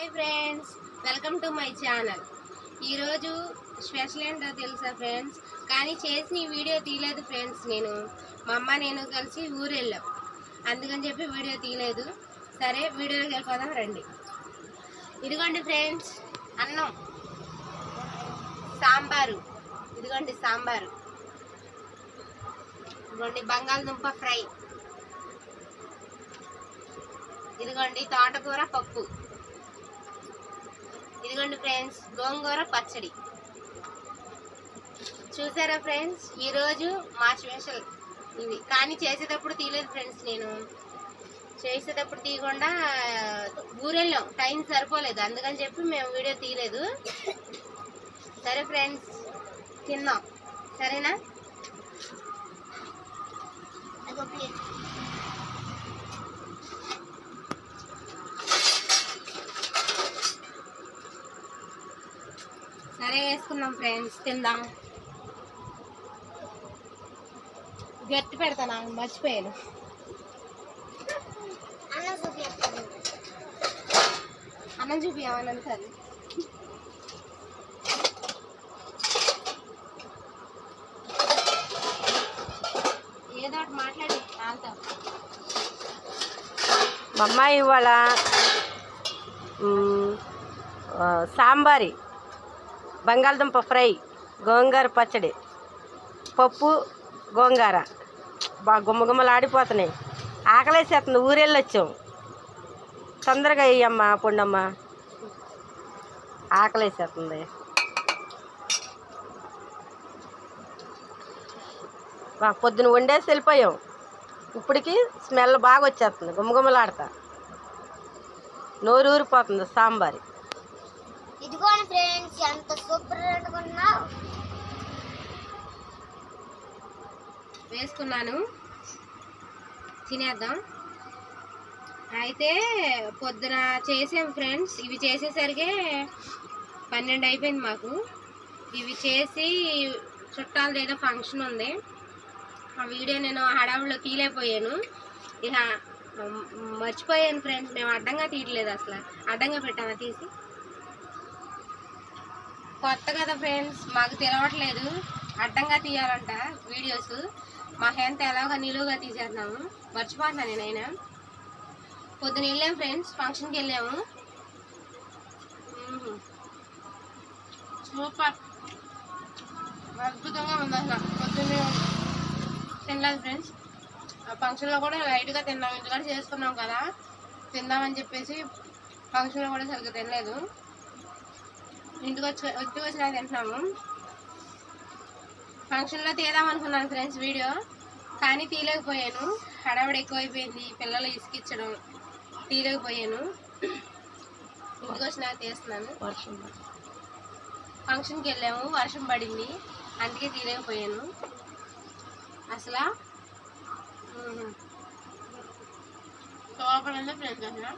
Hi friends, welcome to my channel. ఈరోజు special ఏంటో తెలుసా ఫ్రెండ్స్, కానీ చేసిన ఈ వీడియో తీయలేదు ఫ్రెండ్స్. మా అమ్మ నేను కలిసి ఊరు వెళ్ళాం, అందుకని చెప్పి వీడియో తీయలేదు. సరే వీడియోకి వెళ్ళిపోదాం రండి. ఇదిగోండి ఫ్రెండ్స్, అన్నం, సాంబారు, ఇదిగోండి సాంబారు, ఇదిగోండి బంగాళదుంప ఫ్రై, ఇదిగోండి తోటకూర పప్పు, ఇదిగోండి ఫ్రెండ్స్ గోంగూర పచ్చడి. చూసారా ఫ్రెండ్స్, ఈరోజు మా స్పెషల్ ఇవి. కానీ చేసేటప్పుడు తీయలేదు ఫ్రెండ్స్, నేను చేసేటప్పుడు తీయకుండా ఊరెళ్ళాం, టైం సరిపోలేదు, అందుకని చెప్పి మేము వీడియో తీయలేదు. సరే ఫ్రెండ్స్, తిన్నాం, సరేనా? సరే వేసుకున్నాం ఫ్రెండ్స్, తిందాం. గట్టి పెడతాను, మర్చిపోయాను. అన్నం చూపించామన్నాను సార్. ఏదో ఒకటి మాట్లాడి వాళ్ళతో. మా అమ్మాయి ఇవాళ సాంబారి, బంగాళదుంప ఫ్రై, గోంగూర పచ్చడి, పప్పు, గోంగూర బాగా గుమ్మగుమ్మలు ఆడిపోతున్నాయి. ఆకలేసేస్తుంది, ఊరెళ్ళొచ్చాం. తొందరగా అయ్యమ్మ పొండమ్మ, ఆకలేసేస్తుంది. పొద్దున వండేసి వెళ్ళిపోయాం, ఇప్పటికి స్మెల్ బాగా వచ్చేస్తుంది, గుమ్మగుమ్మలాడతా, నోరు ఊరిపోతుంది సాంబారి. ఇదిగోండి ఫ్రెండ్స్, ఎంత సూపర్ అనుకున్నావు. వేసుకున్నాను, తినేద్దాం. అయితే పొద్దున చేసాం ఫ్రెండ్స్, ఇవి చేసేసరికి 12 అయిపోయింది మాకు. ఇవి చేసి చుట్టాలది ఏదో ఫంక్షన్ ఉంది, ఆ వీడియో నేను హడావుడిలో తీయలేకపోయాను. ఇక మర్చిపోయాను ఫ్రెండ్స్, మేము అడ్డంగా తీయట్లేదు, అసలు అడ్డంగా పెట్టామా తీసి. కొత్త కదా ఫ్రెండ్స్, మాకు తెలవట్లేదు అడ్డంగా తీయాలంట వీడియోస్. మా హెంత ఎలాగో నిలువుగా తీసేద్దాము, మర్చిపోతున్నాను నేనైనా. పొద్దున వెళ్ళాము ఫ్రెండ్స్, ఫంక్షన్కి వెళ్ళాము. సూపర్, అద్భుతంగా ఉంది అసలు. పొద్దున్నే తినలేదు ఫ్రెండ్స్, ఆ ఫంక్షన్లో కూడా లైట్గా తిన్నాం, ఎందుకంటే చేసుకున్నాం కదా, తిందామని చెప్పేసి ఫంక్షన్లో కూడా సరిగ్గా తినలేదు. ఇంటికి వచ్చినా తింటున్నాము. ఫంక్షన్లో తీద్దామనుకున్నాను ఫ్రెండ్స్ వీడియో, కానీ తీయలేకపోయాను, హడావిడి ఎక్కువైపోయింది, పిల్లలు ఇసుకిచ్చడం, తీయలేకపోయాను. ఇంటికి వచ్చినా తీస్తున్నాను. ఫంక్షన్కి వెళ్ళాము, వర్షం పడింది, అందుకే తీయలేకపోయాను. అసలు సూపర్ ఉంది ఫ్రెండ్స్. అసలు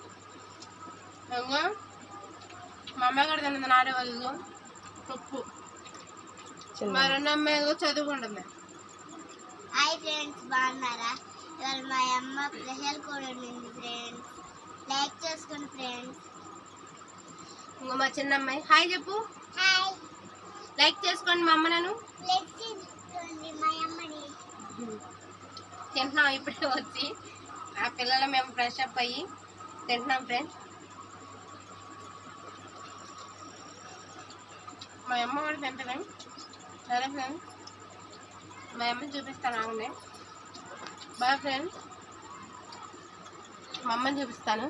మా అమ్మాయి కూడా తిన్నది, నాడే వాళ్ళు పప్పు. మా రెండు అమ్మాయి చదువుకుంటుంది. హాయ్ ఫ్రెండ్స్, బాగున్నారా? ఇవాళ మా అమ్మ స్పెషల్ కూడా ఉండింది ఫ్రెండ్స్, లైక్ చేసుకోండి ఫ్రెండ్స్. ఇంకో మా చిన్న అమ్మాయి హాయ్ చెప్పు. హాయ్, లైక్ చేసుకోండి మా అమ్మ. నేను లైక్ చేసుకోండి మా అమ్మని. తింటున్నాం ఇప్పుడే వచ్చి, ఆ పిల్లలు మేము ఫ్రెష్ అప్ అయ్యి తింటున్నాం ఫ్రెండ్స్. మా అమ్మ కూడా తింటాను. సరే ఫ్రెండ్స్, మా అమ్మని చూపిస్తాను, ఆగండి. బాయ్ ఫ్రెండ్స్, మా అమ్మని చూపిస్తాను.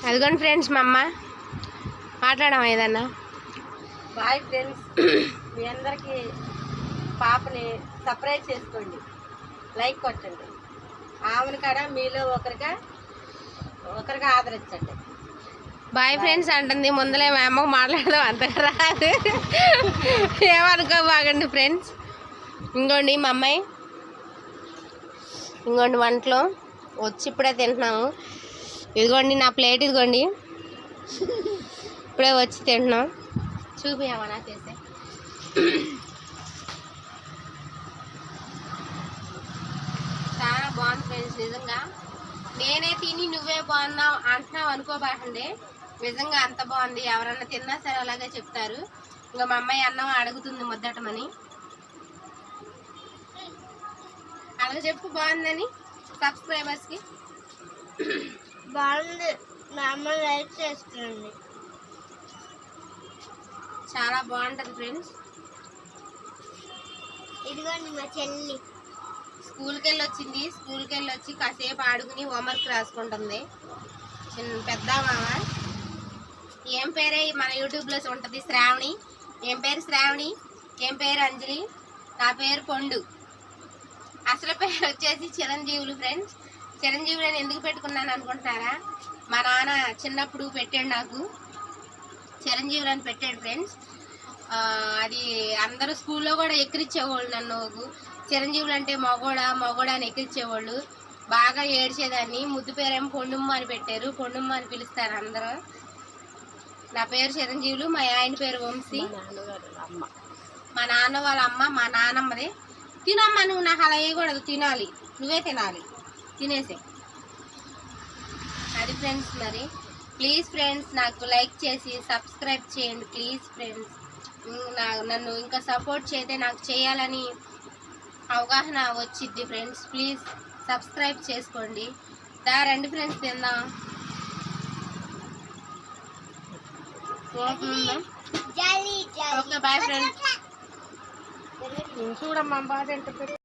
అదిగోండి ఫ్రెండ్స్, మా అమ్మ. మాట్లాడమా ఏదన్నా? బాయ్ ఫ్రెండ్స్, మీ అందరికీ పాపని సర్ప్రైజ్ చేసుకోండి, లైక్ కొట్టండి, ఆమెను కాడ మీలో ఒకరిగా ఆదరించండి. బాయ్ ఫ్రెండ్స్ అంటుంది, ముందలే మా అమ్మకు మాట్లాడదాం, అంతగా రాదు, ఏమనుకోబాగండి ఫ్రెండ్స్. ఇంకోండి మా అమ్మాయి, ఇంకోండి వంటలో వచ్చి ఇప్పుడే తింటున్నాము. ఇదిగోండి నా ప్లేట్, ఇదిగోండి ఇప్పుడే వచ్చి తింటున్నాం. చూపించామా చేసే. చాలా బాగుంది. నిజంగా. నేనే తిని నువ్వే బాగున్నావు అంటున్నావు అనుకోబాకండి, నిజంగా అంత బాగుంది. ఎవరన్నా తిన్నా సరే అలాగే చెప్తారు. ఇంకా మా అమ్మాయి అన్నం అడుగుతుంది ముద్దటమని, అలాగే చెప్పు బాగుందని సబ్స్క్రైబర్స్కి. బాగుంది, మా అమ్మ లైక్ చేస్తుంది. చాలా బాగుంటుంది ఫ్రెండ్స్. ఇదిగోండి మా చెల్లి స్కూల్కి వెళ్ళి వచ్చింది. స్కూల్కి వెళ్ళి వచ్చి కాసేపు ఆడుకుని హోంవర్క్ రాసుకుంటుంది. పెద్ద మామ ఏం పేరే మన యూట్యూబ్లో ఉంటుంది, శ్రావణి. ఏం పేరు శ్రావణి, ఏం పేరు అంజలి, నా పేరు పొండు. అసలు పేరు వచ్చేసి చిరంజీవులు ఫ్రెండ్స్. చిరంజీవులు అని ఎందుకు పెట్టుకున్నాను అనుకుంటున్నారా? మా నాన్న చిన్నప్పుడు పెట్టాడు నాకు, చిరంజీవులు అని పెట్టాడు ఫ్రెండ్స్. అది అందరూ స్కూల్లో కూడా ఎక్కిరించేవాళ్ళు నన్ను. చిరంజీవులు అంటే మగోడా అని ఎక్కిరించేవాళ్ళు. బాగా ఏడ్చేదాన్ని. ముద్దు పేరేమో పొండుమ్మ అని పెట్టారు, పొండుమ్మ అని పిలుస్తారు అందరూ. నా పేరు చిరంజీవులు, మా ఆయన పేరు వంశీ. మా నాన్న వాళ్ళ అమ్మ మా నాన్నమ్మదే. తినమ్మా నువ్వు, నాకు అలా వేయకూడదు, తినాలి, నువ్వే తినాలి, తినేసే. అది ఫ్రెండ్స్. మరి ప్లీజ్ ఫ్రెండ్స్ నాకు లైక్ చేసి సబ్స్క్రైబ్ చేయండి ప్లీజ్ ఫ్రెండ్స్. నన్ను ఇంకా సపోర్ట్ చేస్తే నాకు చేయాలని అవగాహన వచ్చిద్ది ఫ్రెండ్స్. ప్లీజ్ సబ్స్క్రైబ్ చేసుకోండి. రండి ఫ్రెండ్స్ తిందాం. Okay bye friends. చూడమ్మా బాగా